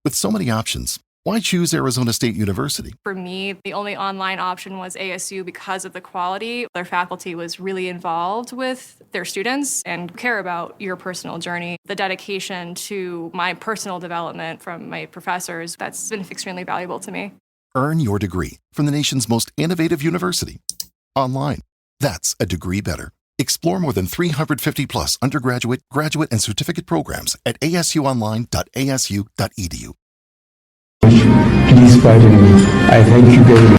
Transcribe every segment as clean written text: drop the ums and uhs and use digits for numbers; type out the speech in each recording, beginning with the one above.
With so many options, why choose Arizona State University? For me, the only online option was ASU because of the quality. Their faculty was really involved with their students and care about your personal journey. The dedication to my personal development from my professors, that's been extremely valuable to me. Earn your degree from the nation's most innovative university. Online. That's a degree better. Explore more than 350 plus undergraduate, graduate, and certificate programs at asuonline.asu.edu. Please pardon me. I thank you very much.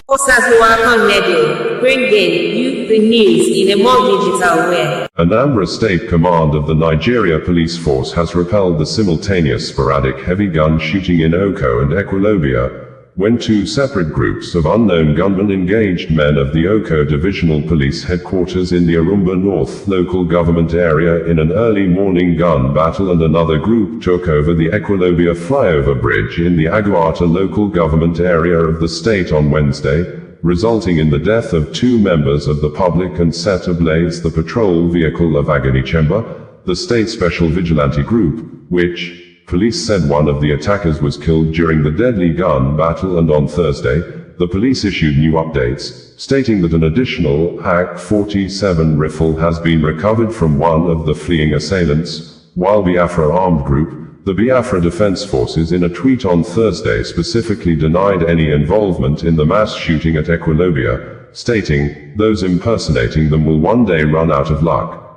Bringing you the news in a more digital way. Anambra State Command of the Nigeria Police Force has repelled the simultaneous sporadic heavy gun shooting in Oko and Equilobia, when two separate groups of unknown gunmen engaged men of the Oko Divisional Police Headquarters in the Arumba North local government area in an early morning gun battle, and another group took over the Equilobia flyover bridge in the Aguata local government area of the state on Wednesday, resulting in the death of two members of the public and set ablaze the patrol vehicle of Agonichemba, the state special vigilante group, which, police said one of the attackers was killed during the deadly gun battle. And on Thursday, the police issued new updates, stating that an additional AK-47 rifle has been recovered from one of the fleeing assailants, while Biafra Armed Group, the Biafra Defense Forces, in a tweet on Thursday specifically denied any involvement in the mass shooting at Equilobia, stating, "Those impersonating them will one day run out of luck."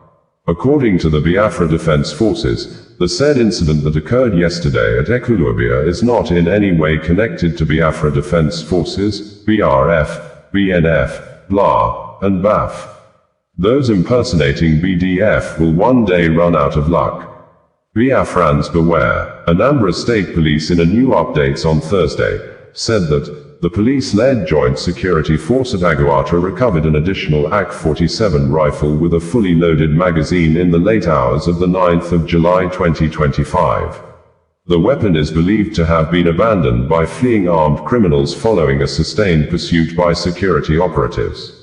According to the Biafra Defense Forces, the said incident that occurred yesterday at Equilobia is not in any way connected to Biafra Defense Forces, BRF, BNF, BLA, and BAF. Those impersonating BDF will one day run out of luck. Biafrans beware. Anambra State Police, in a new updates on Thursday, said that the police-led joint security force at Aguata recovered an additional AK-47 rifle with a fully loaded magazine in the late hours of the 9th of July 2025. The weapon is believed to have been abandoned by fleeing armed criminals following a sustained pursuit by security operatives.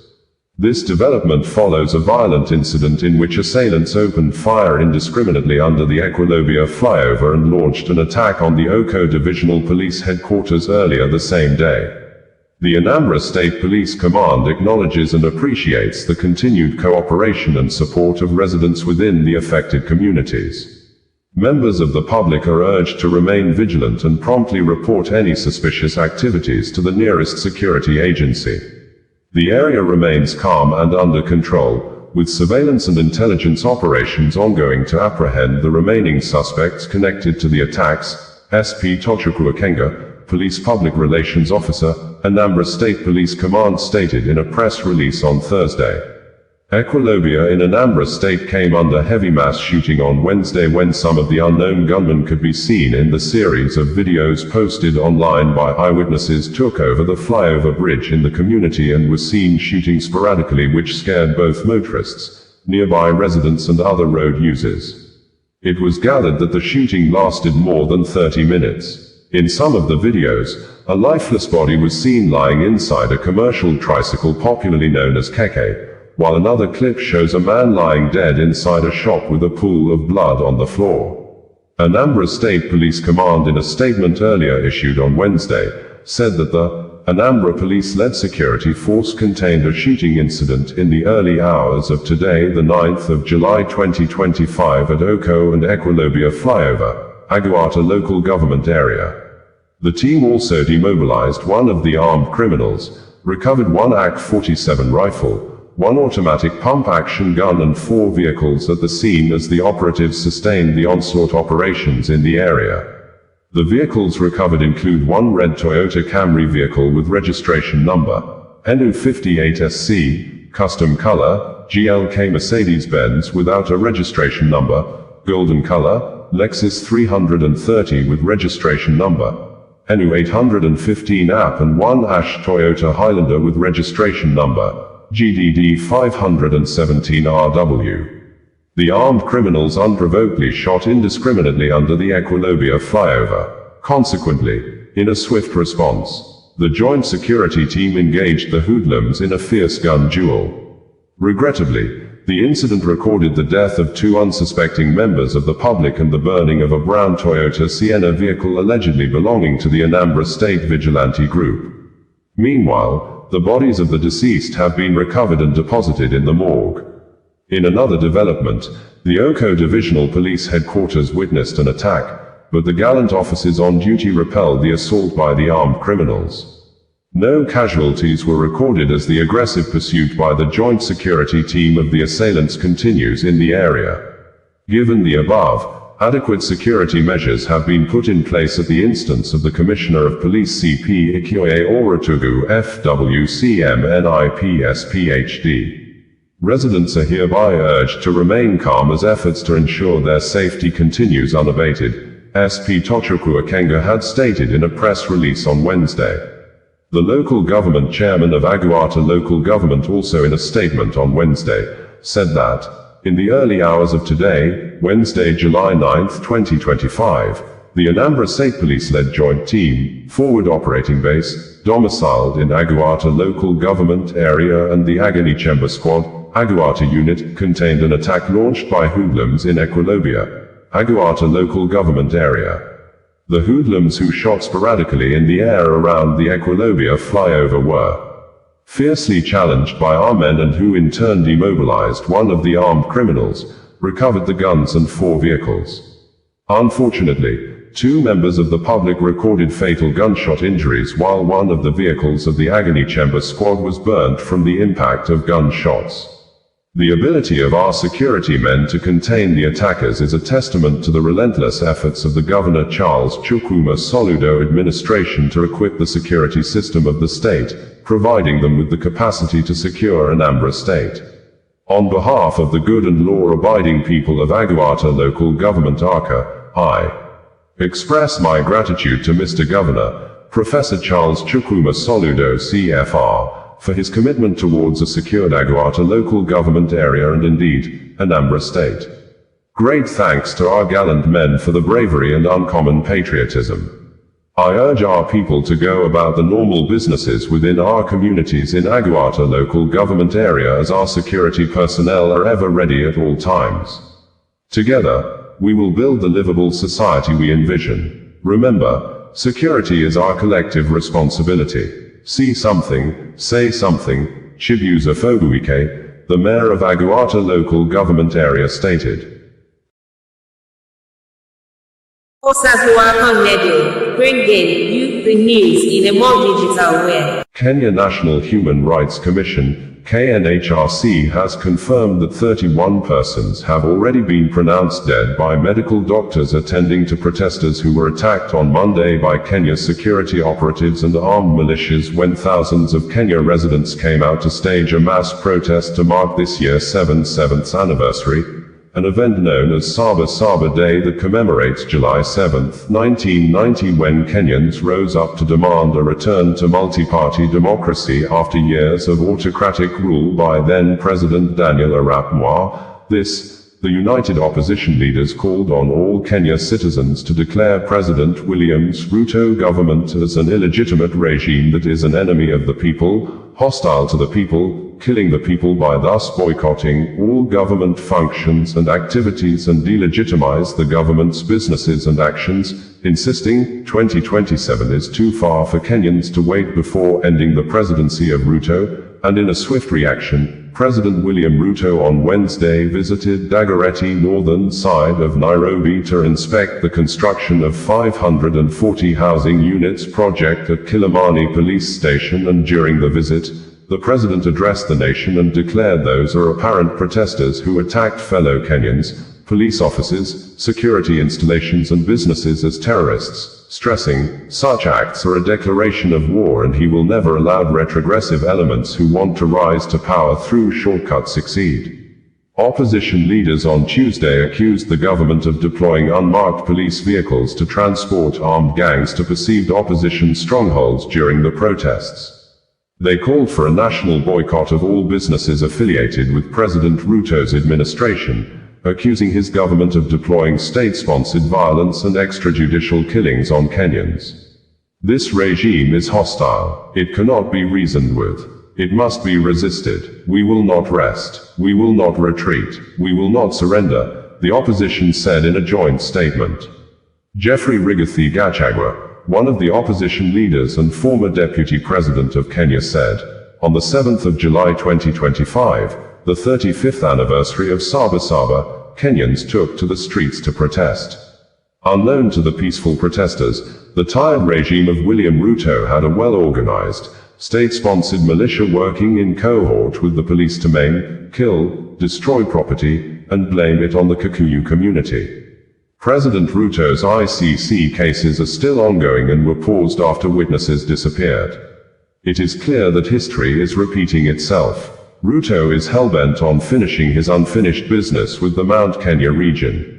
This development follows a violent incident in which assailants opened fire indiscriminately under the Equilobia flyover and launched an attack on the Oko Divisional Police Headquarters earlier the same day. The Anambra State Police Command acknowledges and appreciates the continued cooperation and support of residents within the affected communities. Members of the public are urged to remain vigilant and promptly report any suspicious activities to the nearest security agency. The area remains calm and under control, with surveillance and intelligence operations ongoing to apprehend the remaining suspects connected to the attacks, SP Tochukwu Akenga, Police Public Relations Officer, Anambra State Police Command stated in a press release on Thursday. Equilobia in Anambra State came under heavy mass shooting on Wednesday, when some of the unknown gunmen could be seen in the series of videos posted online by eyewitnesses took over the flyover bridge in the community and was seen shooting sporadically, which scared both motorists, nearby residents and other road users. It was gathered that the shooting lasted more than 30 minutes. In some of the videos, a lifeless body was seen lying inside a commercial tricycle popularly known as keke, while another clip shows a man lying dead inside a shop with a pool of blood on the floor. Anambra State Police Command, in a statement earlier issued on Wednesday, said that the Anambra Police-led security force contained a shooting incident in the early hours of today, the 9th of July 2025 at Oko and Equilobia flyover, Aguata local government area. The team also demobilized one of the armed criminals, recovered one AK-47 rifle, one automatic pump-action gun and 4 vehicles at the scene as the operatives sustained the onslaught operations in the area. The vehicles recovered include one red Toyota Camry vehicle with registration number NU58SC, custom color, GLK Mercedes-Benz without a registration number, golden color, Lexus 330 with registration number NU815 AP, and one ash Toyota Highlander with registration number GDD 517RW. The armed criminals unprovokedly shot indiscriminately under the Equilobia flyover. Consequently, in a swift response, the joint security team engaged the hoodlums in a fierce gun duel. Regrettably, the incident recorded the death of 2 unsuspecting members of the public and the burning of a brown Toyota Sienna vehicle allegedly belonging to the Anambra State vigilante group. Meanwhile, the bodies of the deceased have been recovered and deposited in the morgue. In another development, the Oko Divisional Police Headquarters witnessed an attack, but the gallant officers on duty repelled the assault by the armed criminals. No casualties were recorded as the aggressive pursuit by the joint security team of the assailants continues in the area. Given the above, adequate security measures have been put in place at the instance of the Commissioner of Police CP Ikioye Oratugu FWCM NIPS PhD. Residents are hereby urged to remain calm as efforts to ensure their safety continues unabated, SP Tochukwu Akenga had stated in a press release on Wednesday. The local government chairman of Aguata local government also in a statement on Wednesday, said that, in the early hours of today, Wednesday, July 9, 2025, the Anambra State Police-led joint team, forward operating base, domiciled in Aguata local government area and the Agony Chamber Squad, Aguata unit, contained an attack launched by hoodlums in Equilobia, Aguata local government area. The hoodlums who shot sporadically in the air around the Equilobia flyover were fiercely challenged by our men and who in turn demobilized one of the armed criminals, recovered the guns and 4 vehicles. Unfortunately, 2 members of the public recorded fatal gunshot injuries while one of the vehicles of the Agony Chamber Squad was burnt from the impact of gunshots. The ability of our security men to contain the attackers is a testament to the relentless efforts of the Governor Charles Chukwuma Soludo administration to equip the security system of the state, providing them with the capacity to secure Anambra State. On behalf of the good and law-abiding people of Aguata local government ARCA, I express my gratitude to Mr. Governor, Professor Charles Chukwuma Soludo CFR, for his commitment towards a secured Aguata local government area and indeed, Anambra State. Great thanks to our gallant men for the bravery and uncommon patriotism. I urge our people to go about the normal businesses within our communities in Aguata local government area as our security personnel are ever ready at all times. Together, we will build the livable society we envision. Remember, security is our collective responsibility. See something, say something, Chibuza Fobuike, the mayor of Aguata local government area stated. Bringing you the news in a more digital way. Kenya National Human Rights Commission, KNHRC, has confirmed that 31 persons have already been pronounced dead by medical doctors attending to protesters who were attacked on Monday by Kenya's security operatives and armed militias when thousands of Kenya residents came out to stage a mass protest to mark this year's 7th anniversary, an event known as Saba Saba Day that commemorates July 7, 1990, when Kenyans rose up to demand a return to multi-party democracy after years of autocratic rule by then-President Daniel Arap Moi. The united opposition leaders called on all Kenya citizens to declare President William's Ruto government as an illegitimate regime that is an enemy of the people, hostile to the people, killing the people by thus boycotting all government functions and activities and delegitimize the government's businesses and actions, insisting 2027 is too far for Kenyans to wait before ending the presidency of Ruto. And in a swift reaction, President William Ruto on Wednesday visited Dagoretti, northern side of Nairobi, to inspect the construction of 540 housing units project at Kilimani police station, and during the visit, the president addressed the nation and declared those are apparent protesters who attacked fellow Kenyans, police officers, security installations and businesses as terrorists, stressing, such acts are a declaration of war and he will never allow retrogressive elements who want to rise to power through shortcuts succeed. Opposition leaders on Tuesday accused the government of deploying unmarked police vehicles to transport armed gangs to perceived opposition strongholds during the protests. They called for a national boycott of all businesses affiliated with President Ruto's administration, accusing his government of deploying state-sponsored violence and extrajudicial killings on Kenyans. This regime is hostile. It cannot be reasoned with. It must be resisted. We will not rest. We will not retreat. We will not surrender, the opposition said in a joint statement. Jeffrey Rigathi Gachagua, one of the opposition leaders and former deputy president of Kenya, said, on the 7th of July 2025, the 35th anniversary of Saba Saba, Kenyans took to the streets to protest. Unknown to the peaceful protesters, the tired regime of William Ruto had a well-organized, state-sponsored militia working in cohort with the police to maim, kill, destroy property, and blame it on the Kikuyu community. President Ruto's ICC cases are still ongoing and were paused after witnesses disappeared. It is clear that history is repeating itself. Ruto is hellbent on finishing his unfinished business with the Mount Kenya region.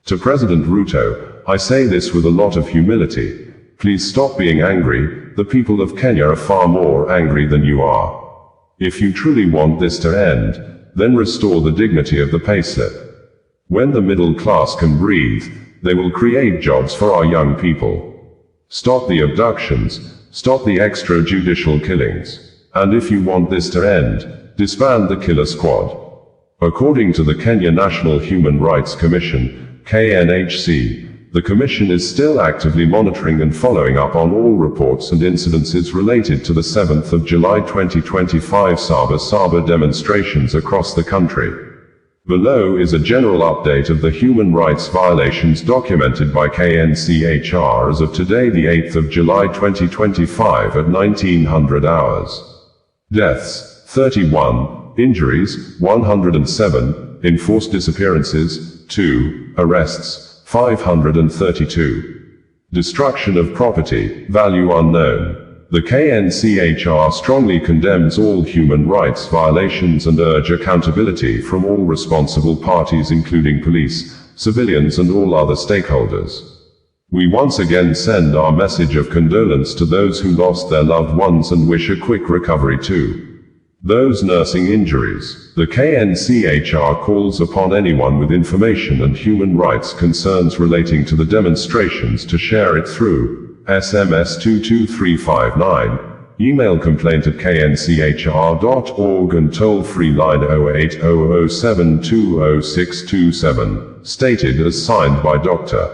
To President Ruto, I say this with a lot of humility. Please stop being angry. The people of Kenya are far more angry than you are. If you truly want this to end, then restore the dignity of the payslip. When the middle class can breathe, they will create jobs for our young people. Stop the abductions, stop the extrajudicial killings. And if you want this to end, disband the killer squad. According to the Kenya National Human Rights Commission, KNHC, the Commission is still actively monitoring and following up on all reports and incidences related to the 7th of July 2025 Saba Saba demonstrations across the country. Below is a general update of the human rights violations documented by KNCHR as of today, the 8th of July 2025 at 1900 hours. Deaths, 31. Injuries, 107. Enforced disappearances, 2. Arrests, 532. Destruction of property, value unknown. The KNCHR strongly condemns all human rights violations and urge accountability from all responsible parties including police, civilians and all other stakeholders. We once again send our message of condolence to those who lost their loved ones and wish a quick recovery to those nursing injuries. The KNCHR calls upon anyone with information and human rights concerns relating to the demonstrations to share it through SMS 22359, email complaint@knchr.org and toll-free line 08007200627, stated as signed by Dr.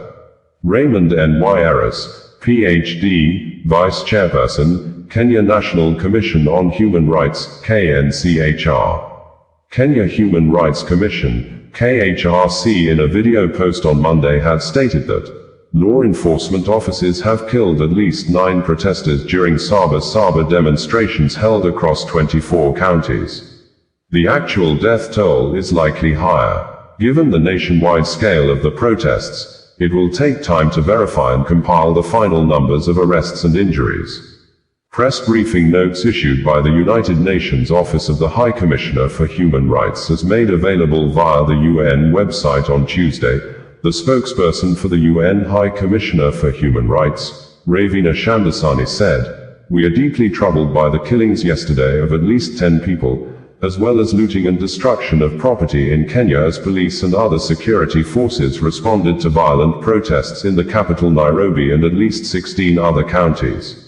Raymond N. Wairas, Ph.D., Vice Chairperson, Kenya National Commission on Human Rights, KNCHR. Kenya Human Rights Commission, KHRC, in a video post on Monday had stated that law enforcement officers have killed at least 9 protesters during Saba Saba demonstrations held across 24 counties. The actual death toll is likely higher. Given the nationwide scale of the protests, it will take time to verify and compile the final numbers of arrests and injuries. Press briefing notes issued by the United Nations Office of the High Commissioner for Human Rights as made available via the UN website on Tuesday. The spokesperson for the UN High Commissioner for Human Rights, Ravina Shamdasani, said, "We are deeply troubled by the killings yesterday of at least 10 people, as well as looting and destruction of property in Kenya as police and other security forces responded to violent protests in the capital Nairobi and at least 16 other counties.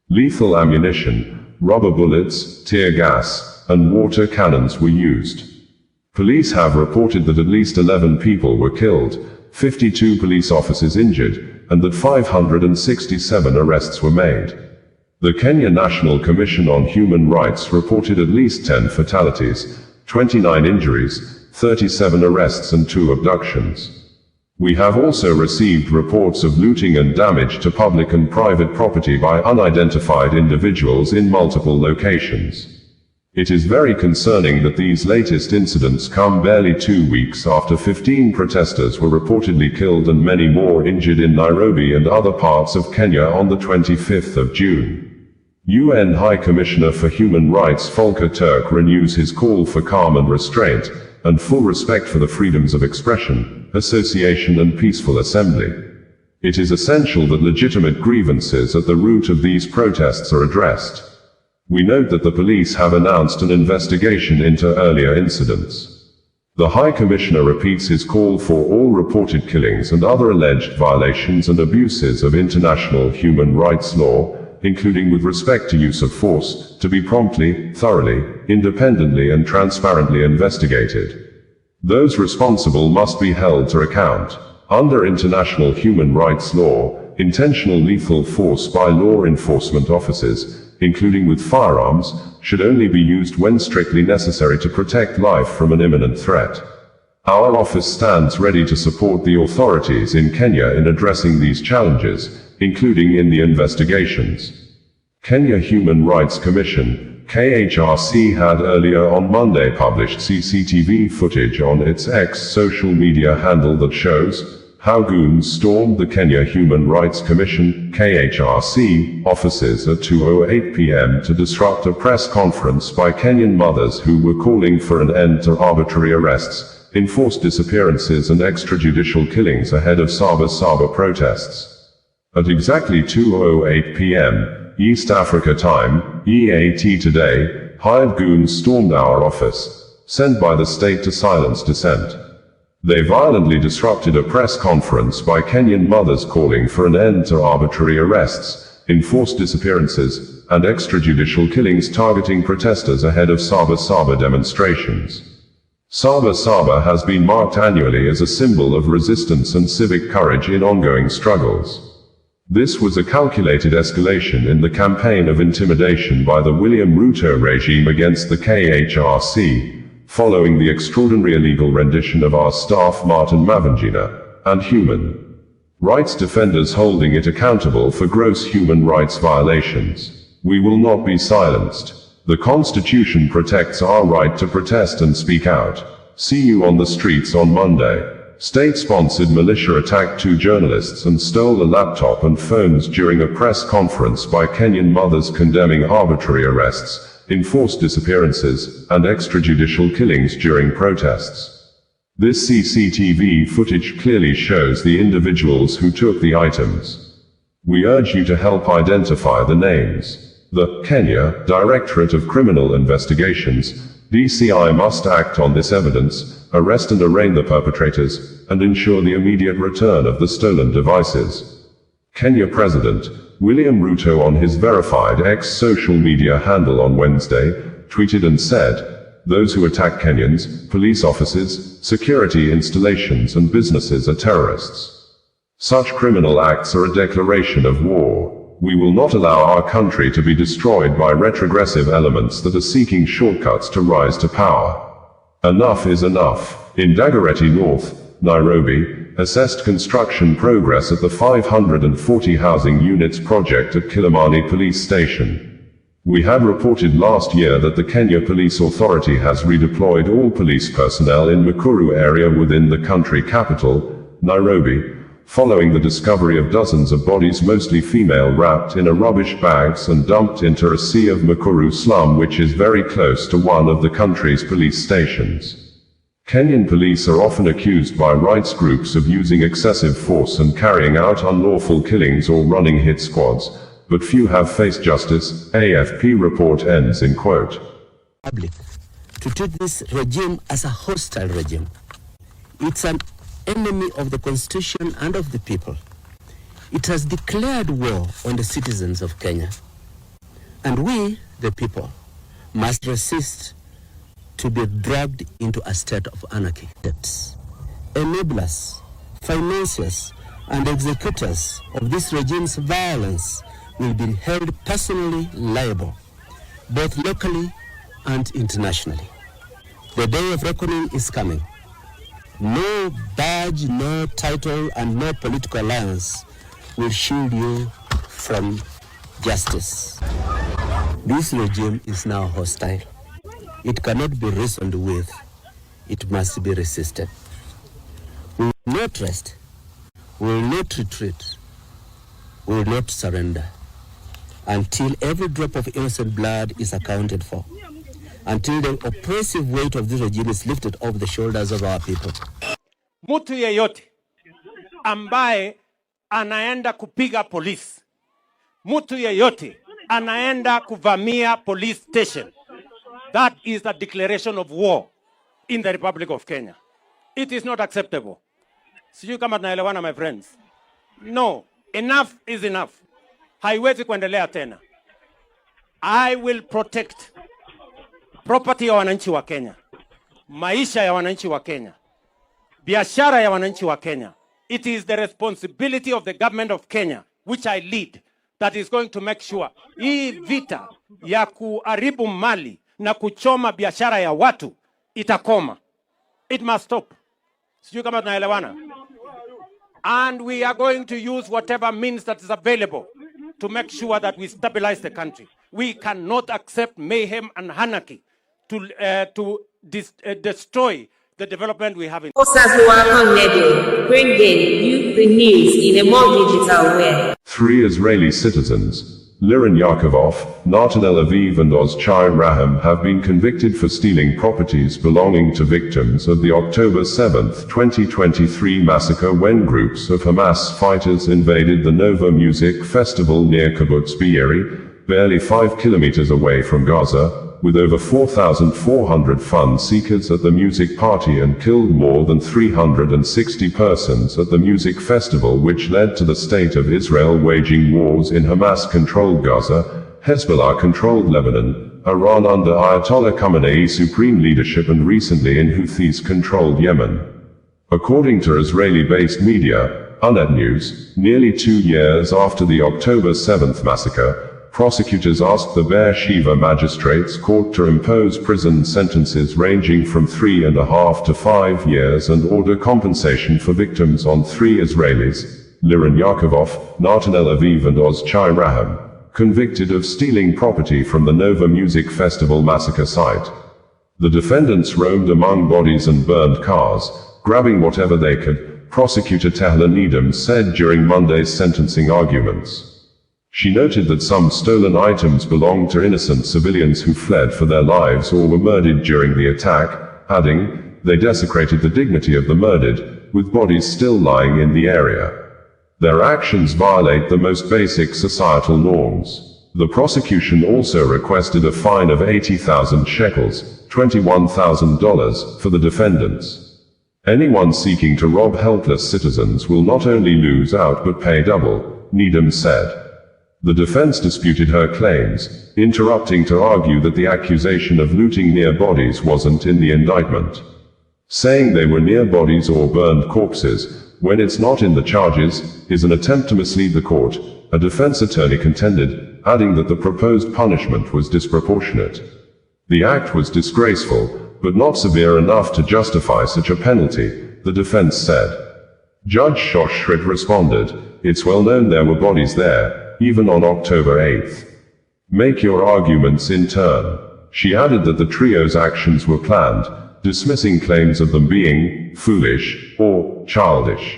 Lethal ammunition, rubber bullets, tear gas, and water cannons were used. Police have reported that at least 11 people were killed, 52 police officers injured, and that 567 arrests were made." The Kenya National Commission on Human Rights reported at least 10 fatalities, 29 injuries, 37 arrests and 2 abductions. We have also received reports of looting and damage to public and private property by unidentified individuals in multiple locations. It is very concerning that these latest incidents come barely 2 weeks after 15 protesters were reportedly killed and many more injured in Nairobi and other parts of Kenya on the 25th of June. UN High Commissioner for Human Rights Volker Turk renews his call for calm and restraint, and full respect for the freedoms of expression, association and peaceful assembly. It is essential that legitimate grievances at the root of these protests are addressed. We note that the police have announced an investigation into earlier incidents. The High Commissioner repeats his call for all reported killings and other alleged violations and abuses of international human rights law, including with respect to use of force, to be promptly, thoroughly, independently and transparently investigated. Those responsible must be held to account. Under international human rights law, intentional lethal force by law enforcement officers, including with firearms, should only be used when strictly necessary to protect life from an imminent threat. Our office stands ready to support the authorities in Kenya in addressing these challenges, including in the investigations. Kenya Human Rights Commission, KHRC, had earlier on Monday published CCTV footage on its X social media handle that shows how goons stormed the Kenya Human Rights Commission, KHRC, offices at 2:08 p.m. to disrupt a press conference by Kenyan mothers who were calling for an end to arbitrary arrests, enforced disappearances and extrajudicial killings ahead of Saba protests. At exactly 2:08 p.m. East Africa time, EAT today, hired goons stormed our office, sent by the state to silence dissent. They violently disrupted a press conference by Kenyan mothers calling for an end to arbitrary arrests, enforced disappearances, and extrajudicial killings targeting protesters ahead of Saba demonstrations. Saba has been marked annually as a symbol of resistance and civic courage in ongoing struggles. This was a calculated escalation in the campaign of intimidation by the William Ruto regime against the KHRC, following the extraordinary illegal rendition of our staff Martin Mavunjina, and human rights defenders holding it accountable for gross human rights violations. We will not be silenced. The Constitution protects our right to protest and speak out. See you on the streets on Monday. State-sponsored militia attacked 2 journalists and stole a laptop and phones during a press conference by Kenyan mothers condemning arbitrary arrests, enforced disappearances, and extrajudicial killings during protests. This CCTV footage clearly shows the individuals who took the items. We urge you to help identify the names. The Kenya Directorate of Criminal Investigations, DCI, must act on this evidence, arrest and arraign the perpetrators, and ensure the immediate return of the stolen devices. Kenya President William Ruto, on his verified X social media handle on Wednesday, tweeted and said, "Those who attack Kenyans, police officers, security installations and businesses are terrorists. Such criminal acts are a declaration of war. We will not allow our country to be destroyed by retrogressive elements that are seeking shortcuts to rise to power. Enough is enough." In Dagoretti North, Nairobi, assessed construction progress at the 540 housing units project at Kilimani Police Station. We had reported last year that the Kenya Police Authority has redeployed all police personnel in Mukuru area within the country capital, Nairobi, following the discovery of dozens of bodies, mostly female, wrapped in rubbish bags and dumped into a sea of Mukuru slum, which is very close to one of the country's police stations. Kenyan police are often accused by rights groups of using excessive force and carrying out unlawful killings or running hit squads, but few have faced justice, AFP report ends in quote. Public to treat this regime as a hostile regime. It's an enemy of the Constitution and of the people. It has declared war on the citizens of Kenya. And we, the people, must resist to be dragged into a state of anarchy. Enablers, financiers, and executors of this regime's violence will be held personally liable, both locally and internationally. The day of reckoning is coming. No badge, no title, and no political alliance will shield you from justice. This regime is now hostile. It cannot be reasoned with. It must be resisted. We will not rest. We will not retreat. We will not surrender until every drop of innocent blood is accounted for, until the oppressive weight of this regime is lifted off the shoulders of our people. Mtu yeyote ambaye anaenda kupiga polisi, mtu yeyote anaenda kuvamia police station, that is a declaration of war in the Republic of Kenya. It is not acceptable. Sijui kama tunaelewana, my friends. No, enough is enough. haiwezi kuendelea tena. I will protect property ya wananchi wa Kenya, maisha ya wananchi wa Kenya, biashara ya wananchi wa Kenya. It is the responsibility of the government of Kenya, which I lead, that is going to make sure hii vita ya kuharibu mali na kuchoma biashara ya watu itakoma. It must stop. Sijui kama tunaelewana. And we are going to use whatever means that is available to make sure that we stabilize the country. We cannot accept mayhem and anarchy to destroy the development we have in. Bringing you the news in a more digital way. 3 Israeli citizens, Liran Yaakov, Natanel Aviv and Ozchai Raham, have been convicted for stealing properties belonging to victims of the October 7, 2023 massacre when groups of Hamas fighters invaded the Nova Music Festival near Kibbutz Be'eri, barely 5 kilometers away from Gaza, with over 4,400 fun seekers at the music party, and killed more than 360 persons at the music festival, which led to the state of Israel waging wars in Hamas-controlled Gaza, Hezbollah-controlled Lebanon, Iran under Ayatollah Khamenei's supreme leadership, and recently in Houthis-controlled Yemen. According to Israeli-based media, Unet News, nearly 2 years after the October 7th massacre, prosecutors asked the Be'er Sheva Magistrates Court to impose prison sentences ranging from 3.5 to 5 years and order compensation for victims on 3 Israelis, Liran Yaakov, Natanel Aviv and Ozchai Raham, convicted of stealing property from the Nova Music Festival massacre site. The defendants roamed among bodies and burned cars, grabbing whatever they could, prosecutor Tehla Needham said during Monday's sentencing arguments. She noted that some stolen items belonged to innocent civilians who fled for their lives or were murdered during the attack, adding, they desecrated the dignity of the murdered, with bodies still lying in the area. Their actions violate the most basic societal norms. The prosecution also requested a fine of 80,000 shekels, $21,000, for the defendants. Anyone seeking to rob helpless citizens will not only lose out but pay double, Needham said. The defense disputed her claims, interrupting to argue that the accusation of looting near bodies wasn't in the indictment. Saying they were near bodies or burned corpses, when it's not in the charges, is an attempt to mislead the court, a defense attorney contended, adding that the proposed punishment was disproportionate. The act was disgraceful, but not severe enough to justify such a penalty, the defense said. Judge Shoshrit responded, it's well known there were bodies there, even on October 8th. Make your arguments in turn. She added that the trio's actions were planned, dismissing claims of them being foolish or childish.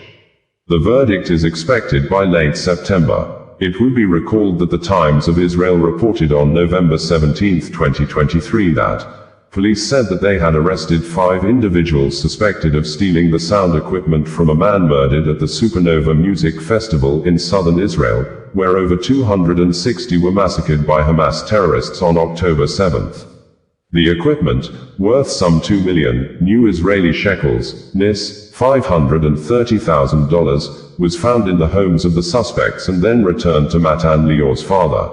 The verdict is expected by late September. It would be recalled that the Times of Israel reported on November 17, 2023 that police said that they had arrested 5 individuals suspected of stealing the sound equipment from a man murdered at the Supernova Music Festival in southern Israel, where over 260 were massacred by Hamas terrorists on October 7th. The equipment, worth some 2 million new Israeli shekels, NIS, $530,000, was found in the homes of the suspects and then returned to Matan Lior's father.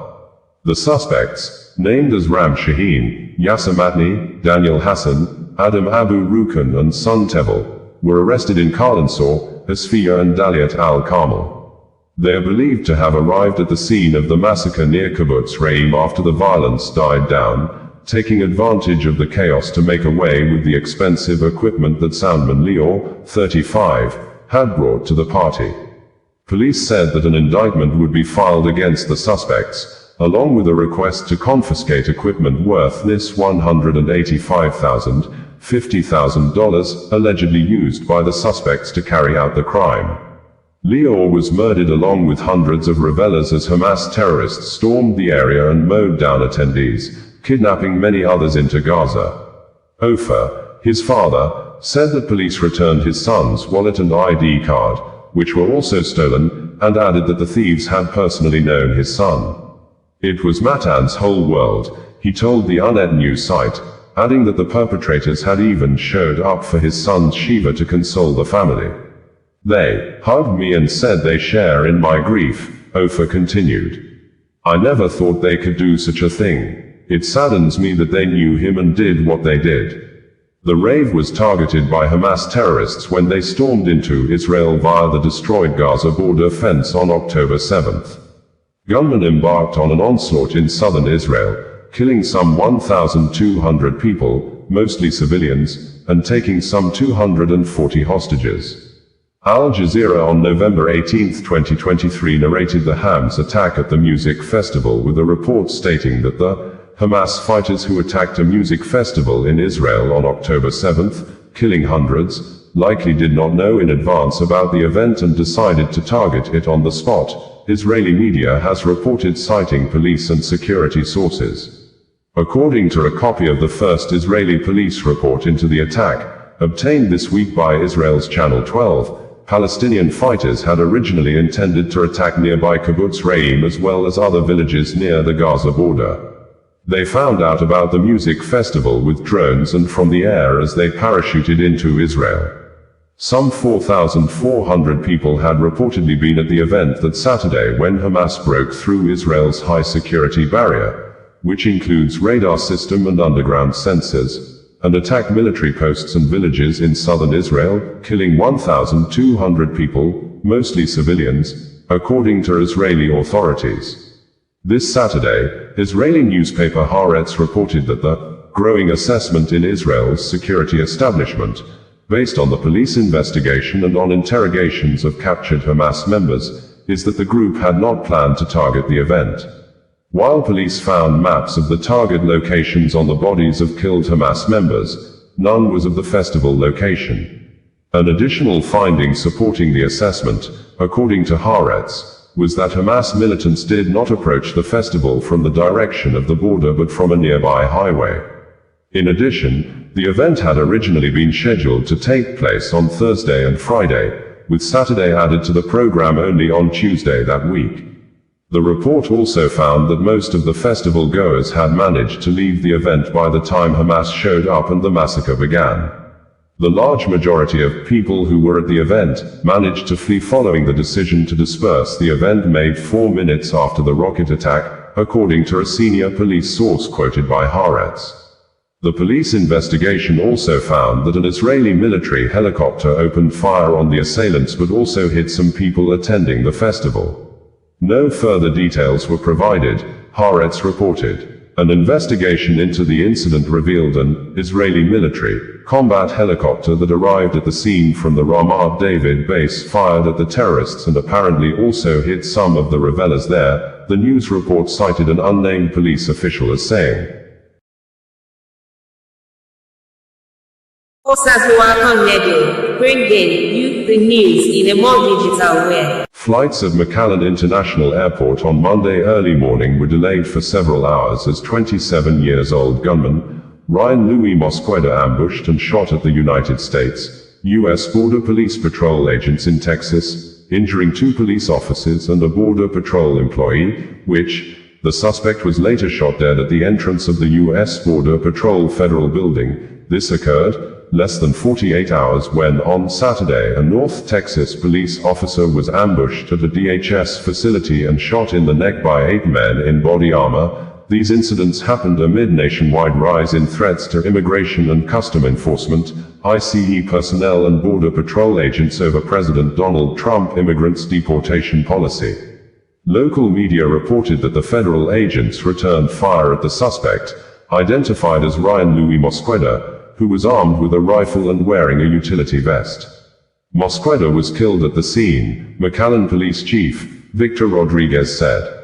The suspects, named as Ram Shaheen, Yasser Matni, Daniel Hassan, Adam Abu Rukan and son Tevel, were arrested in Karlansor, Asfiya and Daliat al-Carmel. They are believed to have arrived at the scene of the massacre near Kibbutz Re'im after the violence died down, taking advantage of the chaos to make away with the expensive equipment that soundman Lior, 35, had brought to the party. Police said that an indictment would be filed against the suspects, along with a request to confiscate equipment worth this $185,000, $50,000, allegedly used by the suspects to carry out the crime. Lior was murdered along with hundreds of revelers as Hamas terrorists stormed the area and mowed down attendees, kidnapping many others into Gaza. Ofer, his father, said that police returned his son's wallet and ID card, which were also stolen, and added that the thieves had personally known his son. It was Matan's whole world, he told the Unet News site, adding that the perpetrators had even showed up for his son's shiva to console the family. They hugged me and said they share in my grief, Ofer continued. I never thought they could do such a thing. It saddens me that they knew him and did what they did. The rave was targeted by Hamas terrorists when they stormed into Israel via the destroyed Gaza border fence on October 7th. Gunmen embarked on an onslaught in southern Israel, killing some 1,200 people, mostly civilians, and taking some 240 hostages. Al Jazeera on November 18, 2023 narrated the Hamas attack at the music festival with a report stating that the Hamas fighters who attacked a music festival in Israel on October 7th, killing hundreds, likely did not know in advance about the event and decided to target it on the spot, Israeli media has reported, citing police and security sources. According to a copy of the first Israeli police report into the attack, obtained this week by Israel's Channel 12, Palestinian fighters had originally intended to attack nearby Kibbutz Re'im as well as other villages near the Gaza border. They found out about the music festival with drones and from the air as they parachuted into Israel. Some 4,400 people had reportedly been at the event that Saturday when Hamas broke through Israel's high security barrier, which includes radar system and underground sensors, and attacked military posts and villages in southern Israel, killing 1,200 people, mostly civilians, according to Israeli authorities. This Saturday, Israeli newspaper Haaretz reported that the growing assessment in Israel's security establishment, based on the police investigation and on interrogations of captured Hamas members, is that the group had not planned to target the event. While police found maps of the target locations on the bodies of killed Hamas members, none was of the festival location. An additional finding supporting the assessment, according to Haaretz, was that Hamas militants did not approach the festival from the direction of the border but from a nearby highway. In addition, the event had originally been scheduled to take place on Thursday and Friday, with Saturday added to the program only on Tuesday that week. The report also found that most of the festival goers had managed to leave the event by the time Hamas showed up and the massacre began. The large majority of people who were at the event managed to flee following the decision to disperse the event made 4 minutes after the rocket attack, according to a senior police source quoted by Haaretz. The police investigation also found that an Israeli military helicopter opened fire on the assailants but also hit some people attending the festival. No further details were provided, Haaretz reported. An investigation into the incident revealed an Israeli military combat helicopter that arrived at the scene from the Ramat David base fired at the terrorists and apparently also hit some of the revelers there, the news report cited an unnamed police official as saying. Bringing you the news in a more digital way. Flights at McAllen International Airport on Monday early morning were delayed for several hours as 27-year-old gunman Ryan Louis Mosqueda ambushed and shot at the United States, U.S. Border Police Patrol agents in Texas, injuring 2 police officers and a Border Patrol employee, the suspect was later shot dead at the entrance of the U.S. Border Patrol Federal Building. This occurred less than 48 hours when, on Saturday, a North Texas police officer was ambushed at a DHS facility and shot in the neck by 8 men in body armor. These incidents happened amid nationwide rise in threats to immigration and custom enforcement, ICE personnel and Border Patrol agents over President Donald Trump immigrants' deportation policy. Local media reported that the federal agents returned fire at the suspect, identified as Ryan Louis Mosqueda, who was armed with a rifle and wearing a utility vest. Mosqueda was killed at the scene, McAllen Police Chief Victor Rodriguez said.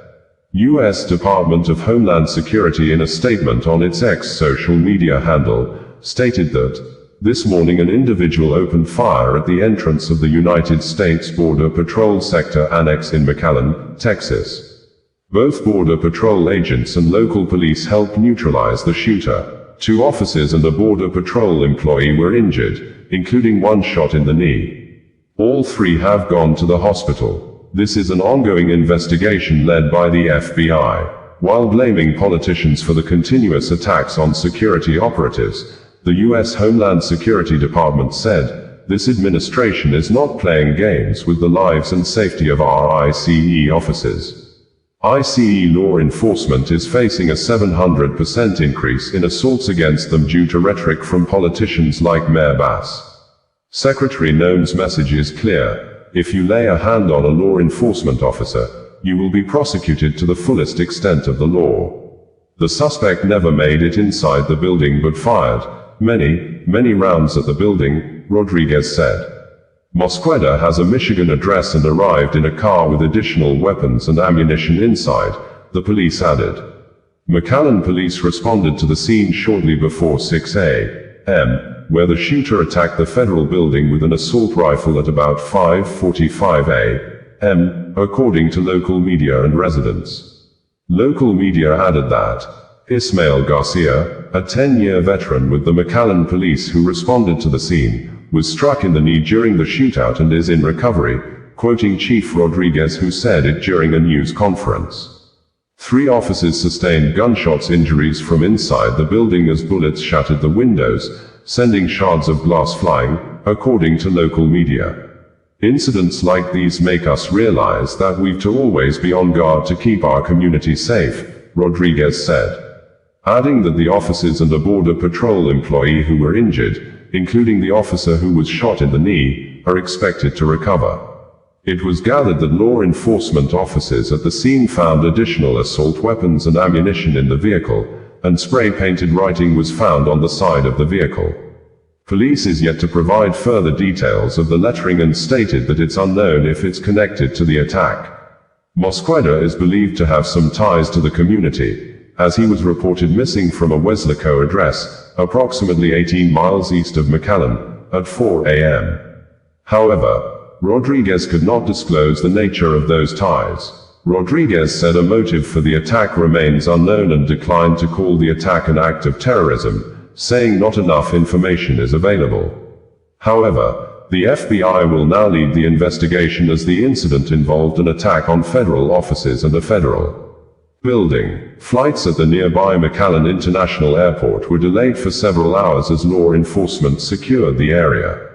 U.S. Department of Homeland Security in a statement on its X social media handle, stated that, this morning an individual opened fire at the entrance of the United States Border Patrol Sector Annex in McAllen, Texas. Both Border Patrol agents and local police helped neutralize the shooter. 2 officers and a Border Patrol employee were injured, including 1 shot in the knee. All 3 have gone to the hospital. This is an ongoing investigation led by the FBI. While blaming politicians for the continuous attacks on security operatives, the U.S. Homeland Security Department said, this administration is not playing games with the lives and safety of our ICE officers. ICE law enforcement is facing a 700% increase in assaults against them due to rhetoric from politicians like Mayor Bass. Secretary Noem's message is clear: if you lay a hand on a law enforcement officer, you will be prosecuted to the fullest extent of the law. The suspect never made it inside the building but fired many rounds at the building, Rodriguez said. Mosqueda has a Michigan address and arrived in a car with additional weapons and ammunition inside, the police added. McAllen police responded to the scene shortly before 6 a.m., where the shooter attacked the federal building with an assault rifle at about 5:45 a.m., according to local media and residents. Local media added that Ismael Garcia, a 10-year veteran with the McAllen police who responded to the scene, was struck in the knee during the shootout and is in recovery, quoting Chief Rodriguez, who said it during a news conference. 3 officers sustained gunshots injuries from inside the building as bullets shattered the windows, sending shards of glass flying, according to local media. Incidents like these make us realize that we've to always be on guard to keep our community safe, Rodriguez said, adding that the officers and a Border Patrol employee who were injured, including the officer who was shot in the knee, are expected to recover. It was gathered that law enforcement officers at the scene found additional assault weapons and ammunition in the vehicle, and spray-painted writing was found on the side of the vehicle. Police is yet to provide further details of the lettering and stated that it's unknown if it's connected to the attack. Mosqueda is believed to have some ties to the community, as he was reported missing from a Weslaco address, approximately 18 miles east of McAllen, at 4 a.m. However, Rodriguez could not disclose the nature of those ties. Rodriguez said a motive for the attack remains unknown and declined to call the attack an act of terrorism, saying not enough information is available. However, the FBI will now lead the investigation as the incident involved an attack on federal offices and a federal building. Flights at the nearby McAllen International Airport were delayed for several hours as law enforcement secured the area.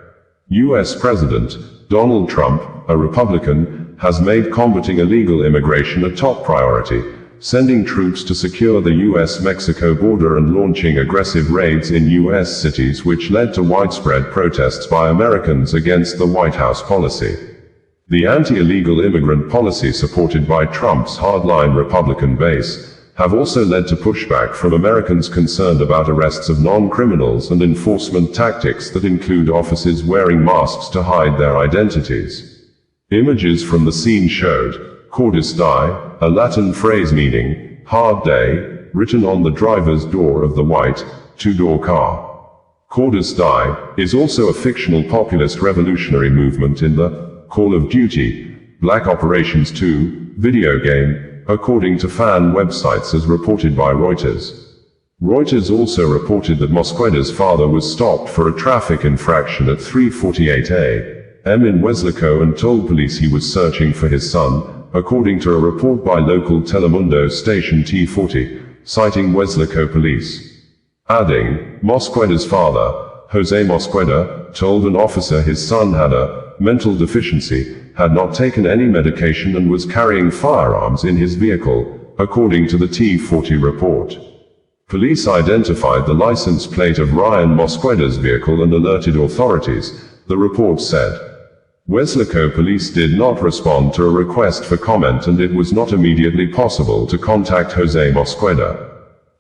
U.S. President Donald Trump, a Republican, has made combating illegal immigration a top priority, sending troops to secure the U.S.-Mexico border and launching aggressive raids in U.S. cities, which led to widespread protests by Americans against the White House policy. The anti-illegal immigrant policy supported by Trump's hardline Republican base have also led to pushback from Americans concerned about arrests of non-criminals and enforcement tactics that include officers wearing masks to hide their identities. Images from the scene showed Cordis Die, a Latin phrase meaning hard day, written on the driver's door of the white, two-door car. Cordis Die is also a fictional populist revolutionary movement in the Call of Duty, Black Operations 2 video game, according to fan websites as reported by Reuters. Reuters also reported that Mosqueda's father was stopped for a traffic infraction at 3:48 a.m. in Weslaco and told police he was searching for his son, according to a report by local Telemundo station T40, citing Weslaco police. Adding, Mosqueda's father, Jose Mosqueda, told an officer his son had a mental deficiency, had not taken any medication and was carrying firearms in his vehicle, according to the T40 report. Police identified the license plate of Ryan Mosqueda's vehicle and alerted authorities, the report said. Weslaco police did not respond to a request for comment and it was not immediately possible to contact Jose Mosqueda.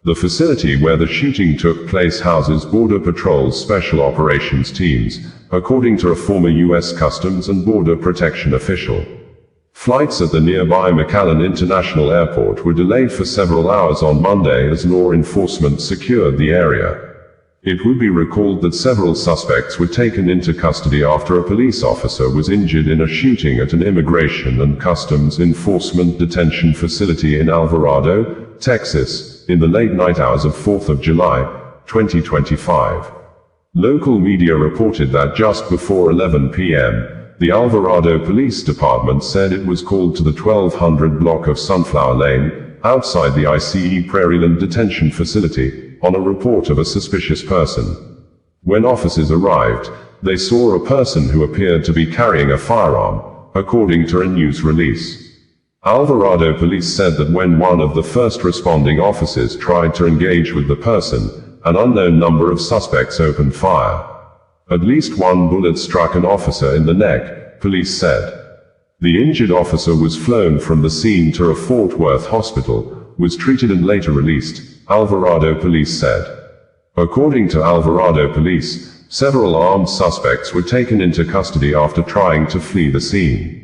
The facility where the shooting took place houses Border Patrol's Special Operations teams, according to a former U.S. Customs and Border Protection official. Flights at the nearby McAllen International Airport were delayed for several hours on Monday as law enforcement secured the area. It would be recalled that several suspects were taken into custody after a police officer was injured in a shooting at an Immigration and Customs Enforcement detention facility in Alvarado, Texas, in the late night hours of 4th of July, 2025. Local media reported that just before 11 p.m., the Alvarado Police Department said it was called to the 1200 block of Sunflower Lane, outside the ICE Prairieland detention facility, on a report of a suspicious person. When officers arrived, they saw a person who appeared to be carrying a firearm, according to a news release. Alvarado police said that when one of the first responding officers tried to engage with the person, an unknown number of suspects opened fire. At least one bullet struck an officer in the neck, police said. The injured officer was flown from the scene to a Fort Worth hospital, was treated and later released, Alvarado police said. According to Alvarado police, several armed suspects were taken into custody after trying to flee the scene.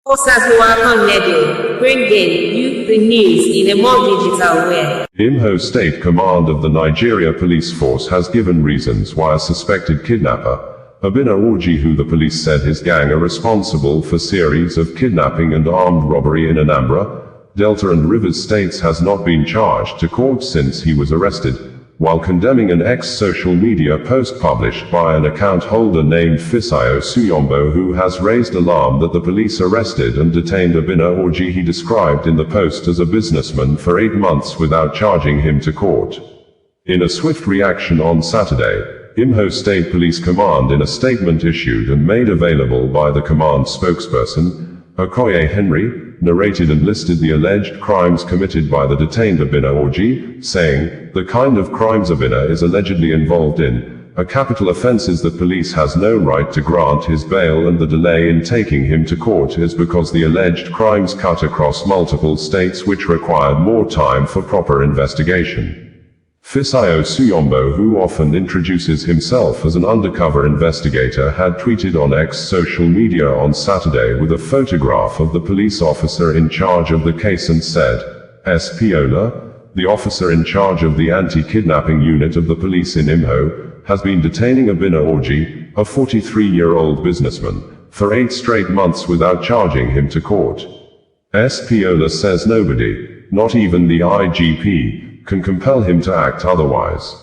Forces who are connected, bringing you the news in a more digital way. Imho State Command of the Nigeria Police Force has given reasons why a suspected kidnapper, Obinna Orji, who the police said his gang are responsible for series of kidnapping and armed robbery in Anambra, Delta and Rivers states, has not been charged to court since he was arrested, while condemning an ex-social media post published by an account holder named Fisayo Suyombo, who has raised alarm that the police arrested and detained Obinna Orji, he described in the post as a businessman, for 8 months without charging him to court. In a swift reaction on Saturday, Imho State Police Command, in a statement issued and made available by the command spokesperson, Okoye Henry, narrated and listed the alleged crimes committed by the detained Obinna Orji, saying, "The kind of crimes Obinna is allegedly involved in are capital offenses that police has no right to grant his bail, and the delay in taking him to court is because the alleged crimes cut across multiple states which required more time for proper investigation." Fisayo Suyombo, who often introduces himself as an undercover investigator, had tweeted on X social media on Saturday with a photograph of the police officer in charge of the case and said, SP Ola, the officer in charge of the anti-kidnapping unit of the police in Imho, has been detaining Obinna Orji, a 43-year-old businessman, for 8 straight months without charging him to court. SP Ola says nobody, not even the IGP, can compel him to act otherwise.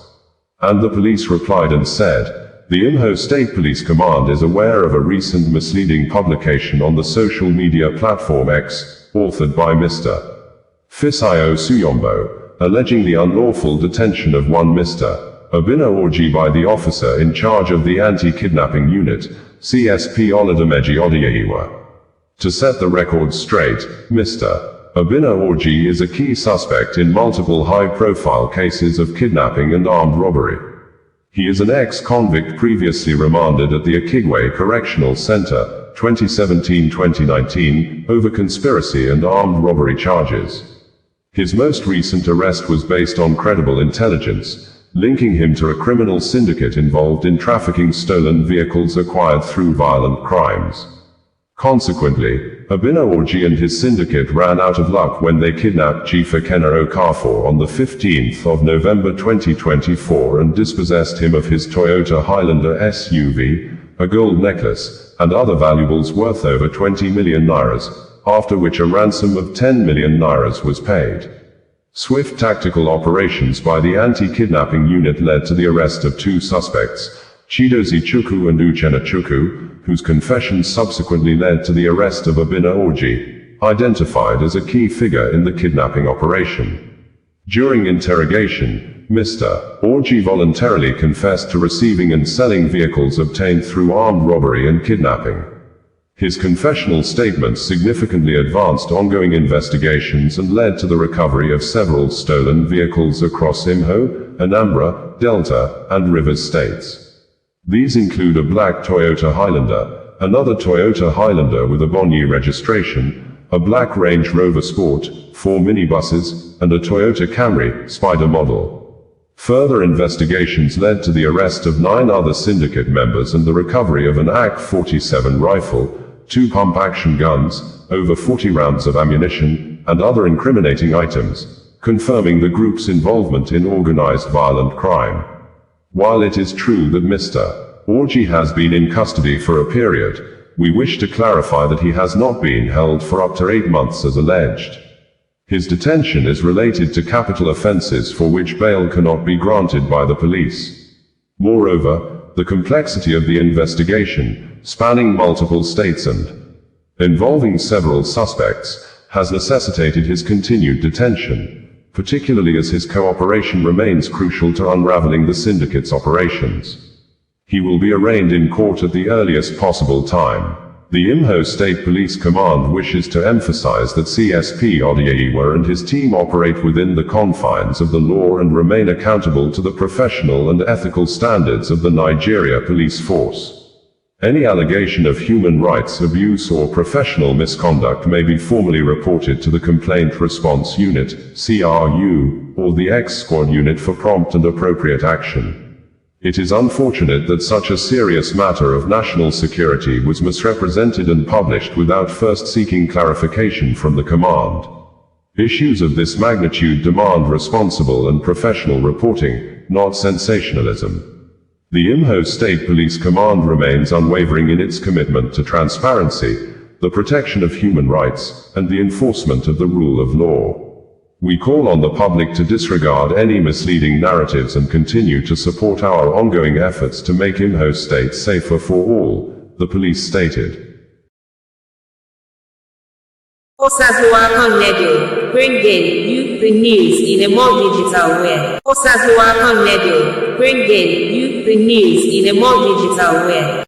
And the police replied and said, the Imho State Police Command is aware of a recent misleading publication on the social media platform X, authored by Mr. Fisayo Suyombo, alleging the unlawful detention of one Mr. Obinna Orji by the officer in charge of the anti-kidnapping unit, CSP Olademeji Odiyewa. To set the record straight, Mr. Obinna Orji is a key suspect in multiple high-profile cases of kidnapping and armed robbery. He is an ex-convict previously remanded at the Akigwe Correctional Center, 2017-2019, over conspiracy and armed robbery charges. His most recent arrest was based on credible intelligence, linking him to a criminal syndicate involved in trafficking stolen vehicles acquired through violent crimes. Consequently, Obinna Orji and his syndicate ran out of luck when they kidnapped Chief Ekena Okafor on the 15th of November 2024 and dispossessed him of his Toyota Highlander SUV, a gold necklace, and other valuables worth over 20 million nairas, after which a ransom of 10 million nairas was paid. Swift tactical operations by the anti-kidnapping unit led to the arrest of 2 suspects, Chidozie Chukwu and Uchenna Chukwu, whose confessions subsequently led to the arrest of Obinna Orji, identified as a key figure in the kidnapping operation. During interrogation, Mr. Orji voluntarily confessed to receiving and selling vehicles obtained through armed robbery and kidnapping. His confessional statements significantly advanced ongoing investigations and led to the recovery of several stolen vehicles across Imho, Anambra, Delta, and Rivers states. These include a black Toyota Highlander, another Toyota Highlander with a Bonyi registration, a black Range Rover Sport, 4 minibuses, and a Toyota Camry Spider model. Further investigations led to the arrest of 9 other syndicate members and the recovery of an AK-47 rifle, 2 pump-action guns, over 40 rounds of ammunition, and other incriminating items, confirming the group's involvement in organized violent crime. While it is true that Mr. Orji has been in custody for a period, we wish to clarify that he has not been held for up to 8 months as alleged. His detention is related to capital offenses for which bail cannot be granted by the police. Moreover, the complexity of the investigation, spanning multiple states and involving several suspects, has necessitated his continued detention, particularly as his cooperation remains crucial to unraveling the syndicate's operations. He will be arraigned in court at the earliest possible time. The Imho State Police Command wishes to emphasize that CSP Odiyiwa and his team operate within the confines of the law and remain accountable to the professional and ethical standards of the Nigeria Police Force. Any allegation of human rights abuse or professional misconduct may be formally reported to the Complaint Response Unit, CRU, or the X-Squad Unit for prompt and appropriate action. It is unfortunate that such a serious matter of national security was misrepresented and published without first seeking clarification from the command. Issues of this magnitude demand responsible and professional reporting, not sensationalism. The Imho State Police Command remains unwavering in its commitment to transparency, the protection of human rights, and the enforcement of the rule of law. We call on the public to disregard any misleading narratives and continue to support our ongoing efforts to make Imho State safer for all, the police stated. Bringing you the news in a more digital way. Bringing you the news in a more digital way.